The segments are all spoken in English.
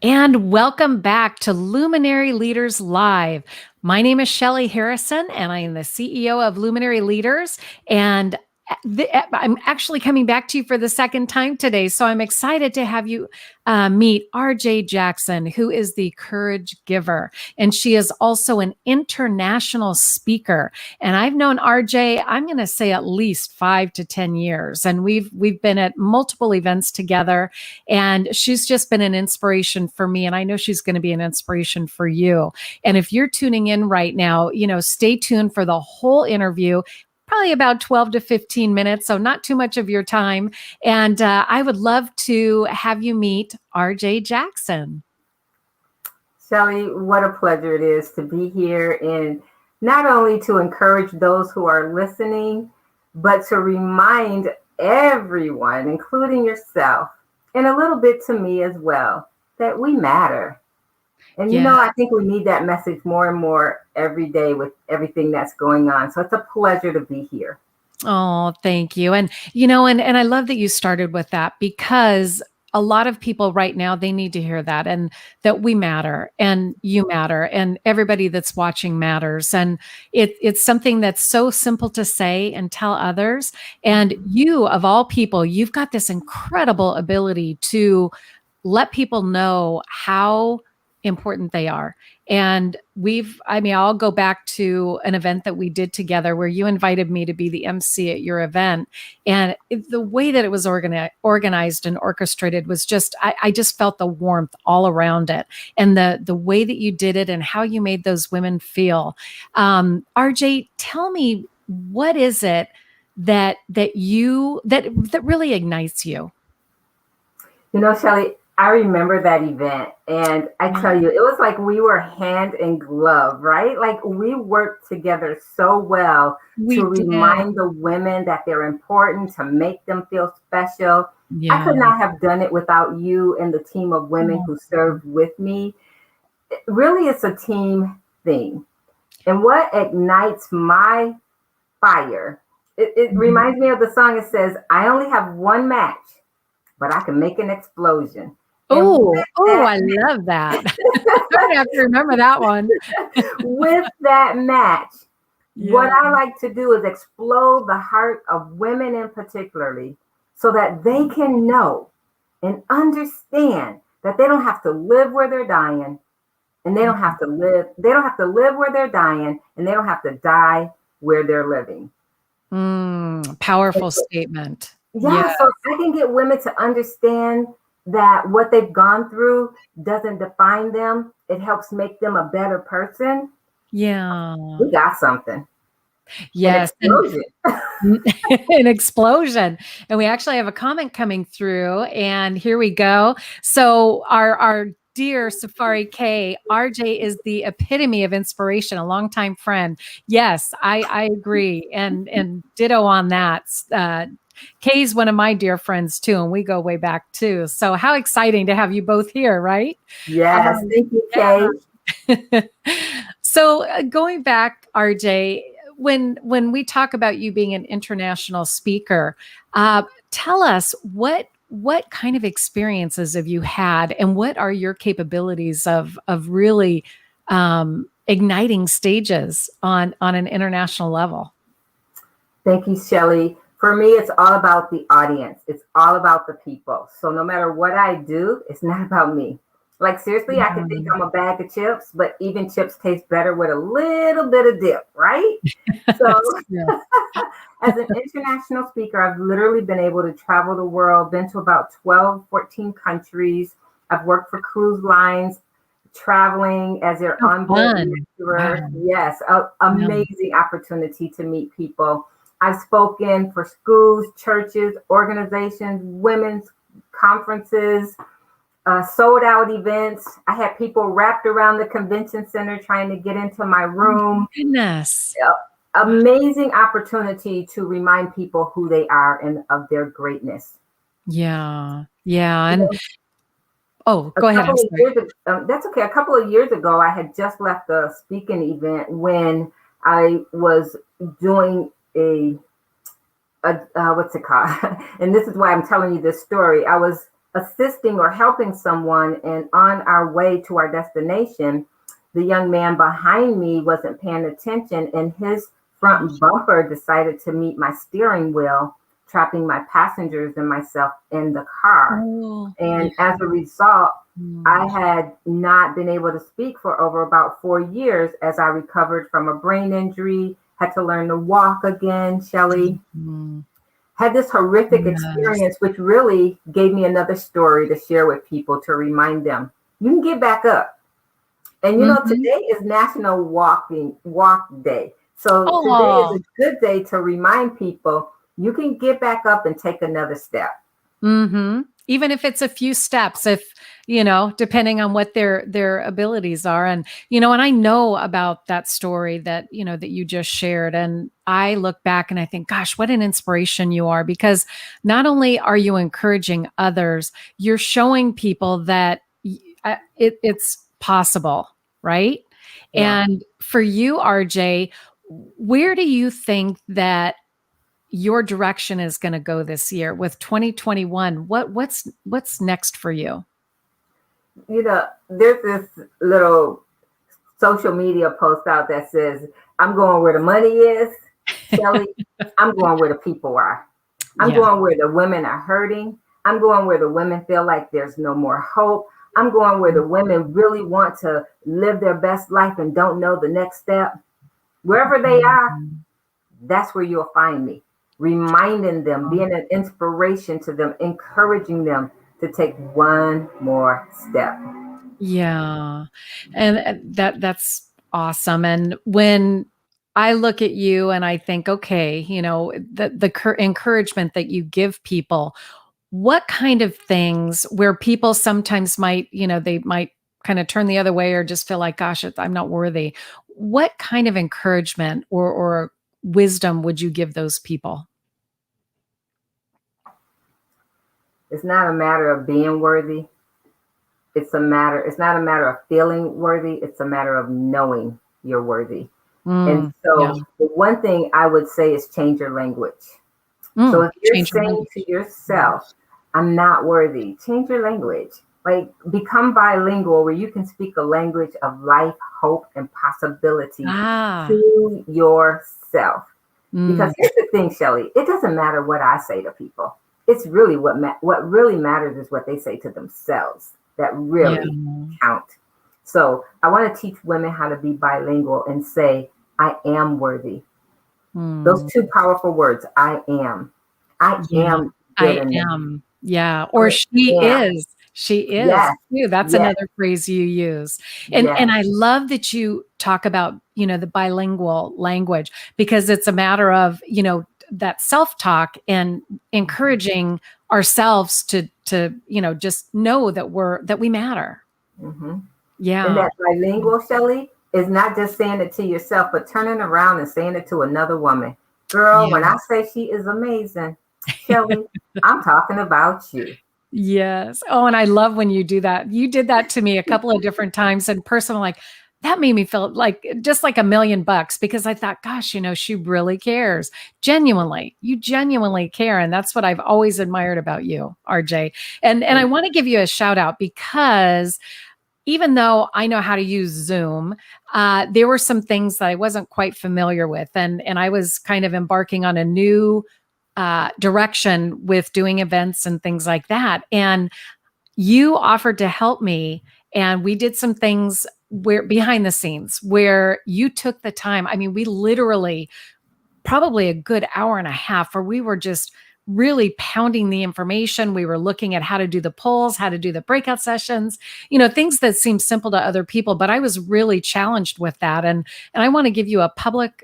And welcome back to Luminary Leaders Live. My name is Shelly Harrison, and I am the CEO of Luminary Leaders. And I'm actually coming back to you for the second time today. So I'm excited to have you meet RJ Jackson, who is the Courage Giver. And she is also an international speaker. And I've known RJ, I'm going to say at least 5 to 10 years. And we've been at multiple events together. And she's just been an inspiration for me. And I know she's going to be an inspiration for you. And if you're tuning in right now, stay tuned for the whole interview. Probably about 12 to 15 minutes, so not too much of your time. And I would love to have you meet RJ Jackson. Shelly, what a pleasure it is to be here and not only to encourage those who are listening, but to remind everyone, including yourself, and a little bit to me as well, that we matter. And, I think we need that message more and more every day with everything that's going on. So it's a pleasure to be here. Oh, thank you. And, and I love that you started with that, because a lot of people right now, they need to hear that, and that we matter and you matter and everybody that's watching matters. And it's something that's so simple to say and tell others. And you, of all people, you've got this incredible ability to let people know how important they are. And I'll go back to an event that we did together where you invited me to be the MC at your event. And the way that it was organized and orchestrated was just, I just felt the warmth all around it. And the way that you did it and how you made those women feel. RJ, tell me, what is it that really ignites you? Shelly, I remember that event, and I tell you, it was like we were hand in glove, right? Like we worked together so well to remind the women that they're important, to make them feel special. Yeah. I could not have done it without you and the team of women who served with me. Really, it's a team thing. And what ignites my fire, it reminds me of the song. It says, I only have one match, but I can make an explosion. Oh, I love that. I have to remember that one. With that match, what I like to do is explode the heart of women in particularly, so that they can know and understand that they don't have to live where they're dying, and they don't have to live where they're dying, and they don't have to die where they're living. Powerful statement. Yeah, so I can get women to understand that what they've gone through doesn't define them. It helps make them a better person. Yeah. We got something. Yes. An explosion. And we actually have a comment coming through, and here we go. So our dear Safari K, RJ is the epitome of inspiration, a longtime friend. Yes, I agree. And ditto on that. Kay's one of my dear friends too, and we go way back too. So how exciting to have you both here, right? Yes, thank you, Kay. So going back, RJ, when we talk about you being an international speaker, tell us what kind of experiences have you had, and what are your capabilities of really igniting stages on an international level? Thank you, Shelly. For me, it's all about the audience. It's all about the people. So no matter what I do, it's not about me. Like seriously, I can think I'm a bag of chips, but even chips taste better with a little bit of dip, right? So as an international speaker, I've literally been able to travel the world, been to about 12, 14 countries. I've worked for cruise lines, traveling as their onboard lecturer. Yes, amazing opportunity to meet people. I've spoken for schools, churches, organizations, women's conferences, sold out events. I had people wrapped around the convention center trying to get into my room. Oh, goodness. Amazing opportunity to remind people who they are and of their greatness. Yeah. And go ahead. That's okay. A couple of years ago, I had just left a speaking event when I was doing what's it called? And this is why I'm telling you this story. I was assisting or helping someone, and on our way to our destination, the young man behind me wasn't paying attention, and his front bumper decided to meet my steering wheel, trapping my passengers and myself in the car. Oh, yeah. And as a result, I Mm. had not been able to speak for over about 4 years as I recovered from a brain injury, had to learn to walk again, Shelly. Mhm. Had this horrific Yes. experience, which really gave me another story to share with people to remind them you can get back up. And Mhm. today is National Walk Day. So today is Oh. a good day to remind people you can get back up and take another step. Mhm. Even if it's a few steps, if, depending on what their abilities are. And I know about that story that you just shared. And I look back and I think, gosh, what an inspiration you are, because not only are you encouraging others, you're showing people that it's possible, right? Yeah. And for you, RJ, where do you think that your direction is going to go this year with 2021? What's next for you? There's this little social media post out that says, I'm going where the money is, Shelly. I'm going where the people are. I'm Yeah. going where the women are hurting. I'm going where the women feel like there's no more hope. I'm going where the women really want to live their best life and don't know the next step. Wherever they are, Mhm. that's where you'll find me, reminding them, being an inspiration to them, encouraging them to take one more step. Yeah. And that's awesome. And when I look at you and I think, okay, the encouragement that you give people, what kind of things where people sometimes they might kind of turn the other way or just feel like, gosh, I'm not worthy. What kind of encouragement or wisdom would you give those people? It's not a matter of being worthy. It's not a matter of feeling worthy. It's a matter of knowing you're worthy. And Yeah. so the one thing I would say is change your language. So if you're Change your saying language. to yourself, I'm not worthy, change your language. Like become bilingual where you can speak a language of life, hope, and possibility Ah. to yourself. Mm. Because here's the thing, Shelly, it doesn't matter what I say to people. It's really what really matters is what they say to themselves that Yeah. really count. So I want to teach women how to be bilingual and say, I am worthy. Those Mm. two powerful words, I am. I Yeah. am good I enough. am. Yeah. Or I she am. is. She is Yes, too. That's yes, another phrase you use. And yes. I love that you talk about, the bilingual language, because it's a matter of, that self-talk and encouraging ourselves to just know that we matter. hmm And Yeah. that bilingual, Shelly, is not just saying it to yourself, but turning around and saying it to another woman. Girl, when Yeah. I say she is amazing, Shelly, I'm talking about you. Yes. Oh, and I love when you do that. You did that to me a couple of different times in person. I'm like, that made me feel like just like $1,000,000, because I thought, gosh, she really cares. Genuinely. You genuinely care. And that's what I've always admired about you, RJ. And I want to give you a shout out, because even though I know how to use Zoom, there were some things that I wasn't quite familiar with. And I was kind of embarking on a new direction with doing events and things like that. And you offered to help me. And we did some things where behind the scenes where you took the time. I mean, we literally probably a good hour and a half where we were just really pounding the information. We were looking at how to do the polls, how to do the breakout sessions, things that seem simple to other people, but I was really challenged with that. And I want to give you a public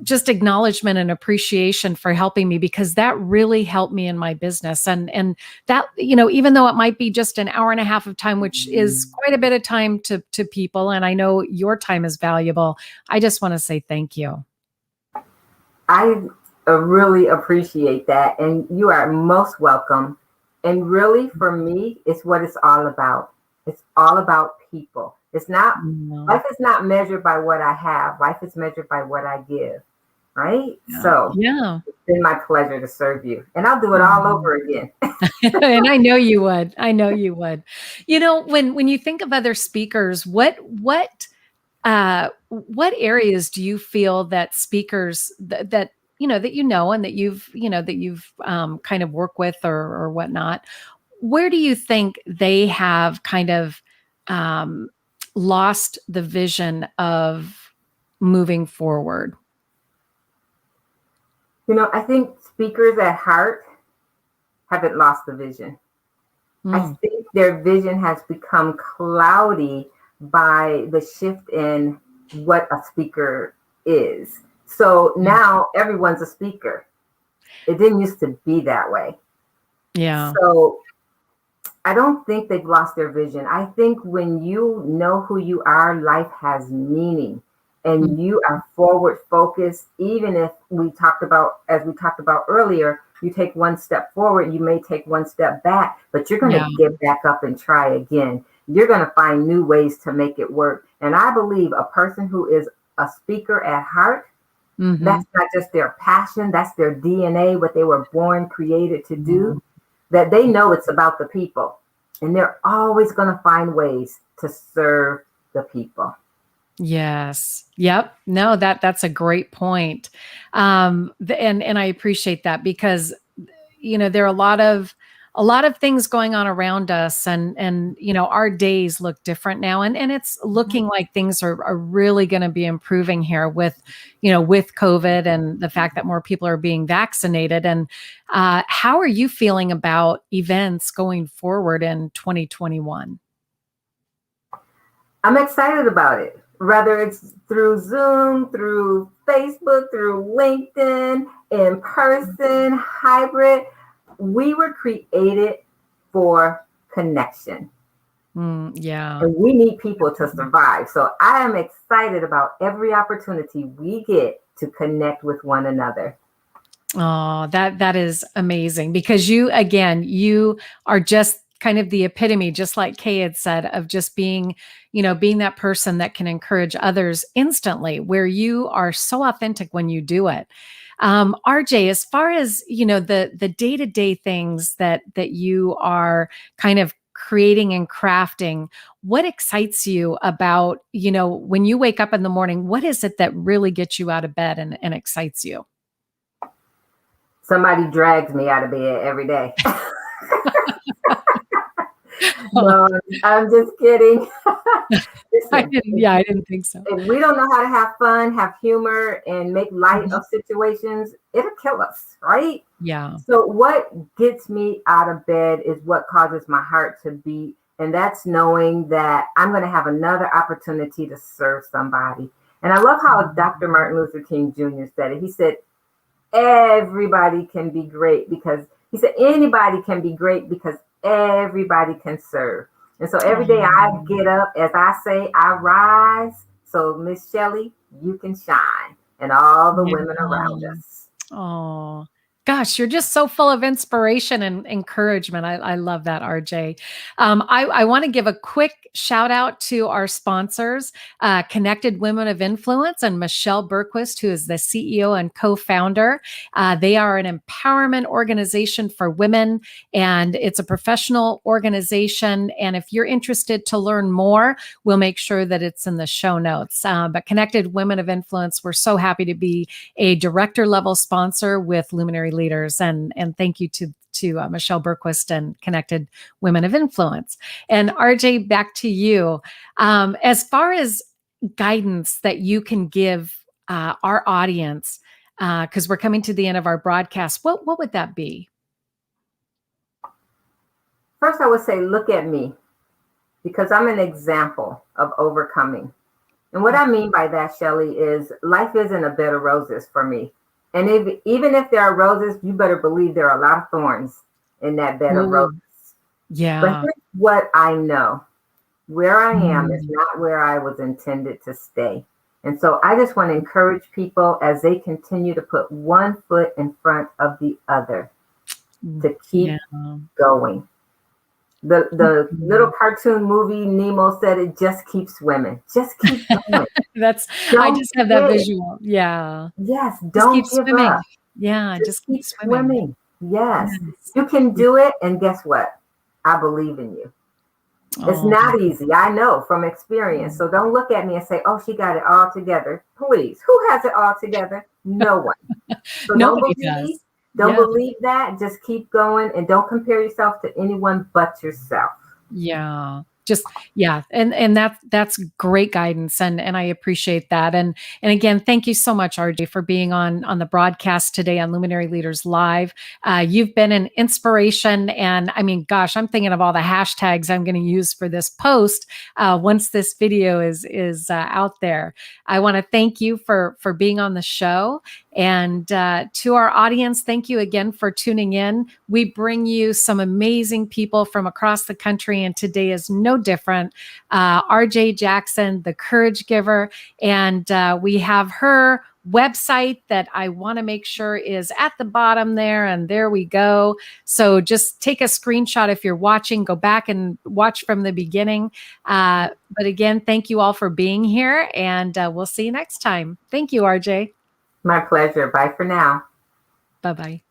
just acknowledgement and appreciation for helping me, because that really helped me in my business. And that, even though it might be just an hour and a half of time, which is quite a bit of time to people, and I know your time is valuable, I just want to say thank you. I really appreciate that. And you are most welcome. And really, for me, it's what it's all about. It's all about people. Life is not measured by what I have, life is measured by what I give. right? Yeah. So Yeah. it's been my pleasure to serve you, and I'll do it all over again. And I know you would. I know you would. When you think of other speakers, what areas do you feel that speakers that and that you've kind of worked with or whatnot, where do you think they have kind of um, lost the vision of moving forward? I think speakers at heart haven't lost the vision. I Mm, think their vision has become cloudy by the shift in what a speaker is. So yeah. now everyone's a speaker. It didn't used to be that way. Yeah. So I don't think they've lost their vision. I think when you know who you are, life has meaning Mm, and you are forward focused. Even if as we talked about earlier, you take one step forward, you may take one step back, but you're going yeah. to get back up and try again. You're going to find new ways to make it work. And I believe a person who is a speaker at heart, Hmm. that's not just their passion, that's their DNA, what they were born created to do, that they know it's about the people. And they're always going to find ways to serve the people. Yes. Yep. No, that's a great point. And I appreciate that because there are a lot of things going on around us, and our days look different now, and it's looking like things are really going to be improving here with COVID and the fact that more people are being vaccinated. And how are you feeling about events going forward in 2021? I'm excited about it, whether it's through Zoom, through Facebook, through LinkedIn, in person, hybrid. We were created for connection. Yeah. And we need people to survive. So I am excited about every opportunity we get to connect with one another. Oh, that is amazing because you are just kind of the epitome, just like Kay had said, of just being that person that can encourage others instantly, where you are so authentic when you do it. RJ, as far as the day-to-day things that you are kind of creating and crafting, what excites you about, when you wake up in the morning, what is it that really gets you out of bed and excites you? Somebody drags me out of bed every day. Oh, No, I'm just kidding. Listen, I didn't think so. if we don't know how to have fun, have humor, and make light of situations, it'll kill us, right? Yeah. So, what gets me out of bed is what causes my heart to beat. And that's knowing that I'm going to have another opportunity to serve somebody. And I love how Dr. Martin Luther King Jr. said it. He said, everybody can be great because he said anybody can be great because everybody can serve. And so every day I Oh, get up, as I say, I rise. So Miss Shelly, you can shine, and all the yeah. women around us. Oh, gosh, you're just so full of inspiration and encouragement. I love that, RJ. I want to give a quick shout out to our sponsors, Connected Women of Influence and Michelle Berquist, who is the CEO and co-founder. They are an empowerment organization for women, and it's a professional organization. And if you're interested to learn more, we'll make sure that it's in the show notes. But Connected Women of Influence, we're so happy to be a director level sponsor with Luminary Leaders, and thank you to Michelle Berquist and Connected Women of Influence. And RJ, back to you. As far as guidance that you can give our audience, because we're coming to the end of our broadcast, what would that be? First, I would say, look at me because I'm an example of overcoming. And what I mean by that, Shelly, is life isn't a bed of roses for me. And even if there are roses, you better believe there are a lot of thorns in that bed of Ooh, roses. But yeah. here's what I know. Where I am is Mm, not where I was intended to stay. And so I just want to encourage people as they continue to put one foot in front of the other to yeah. keep going. The little Mhm. cartoon movie Nemo said it just keeps swimming. Just keep going. That's I Don't just have that quit. visual. Yeah. Yes, Just keep don't give swimming. up. Yeah, Just just keep keep swimming. swimming. Yes, Yes. you can Yeah. do it. And guess what? I believe in you. It's Oh, not easy. I know from experience. So don't look at me and say, oh, she got it all together. Please, who has it all together? No one. So nobody does. don't Yeah. believe that. Just keep going and don't compare yourself to anyone but yourself. Yeah. Just yeah, and that's great guidance, and I appreciate that. And again, thank you so much, RJ, for being on the broadcast today on Luminary Leaders Live. You've been an inspiration, and I mean, gosh, I'm thinking of all the hashtags I'm going to use for this post once this video is out there. I want to thank you for being on the show, and to our audience, thank you again for tuning in. We bring you some amazing people from across the country, and today is no different. RJ Jackson, the Courage Giver, and we have her website that I want to make sure is at the bottom there, and there we go. So just take a screenshot if you're watching, go back and watch from the beginning. But again, thank you all for being here, and we'll see you next time. Thank you, RJ. My pleasure. Bye for now. Bye-bye.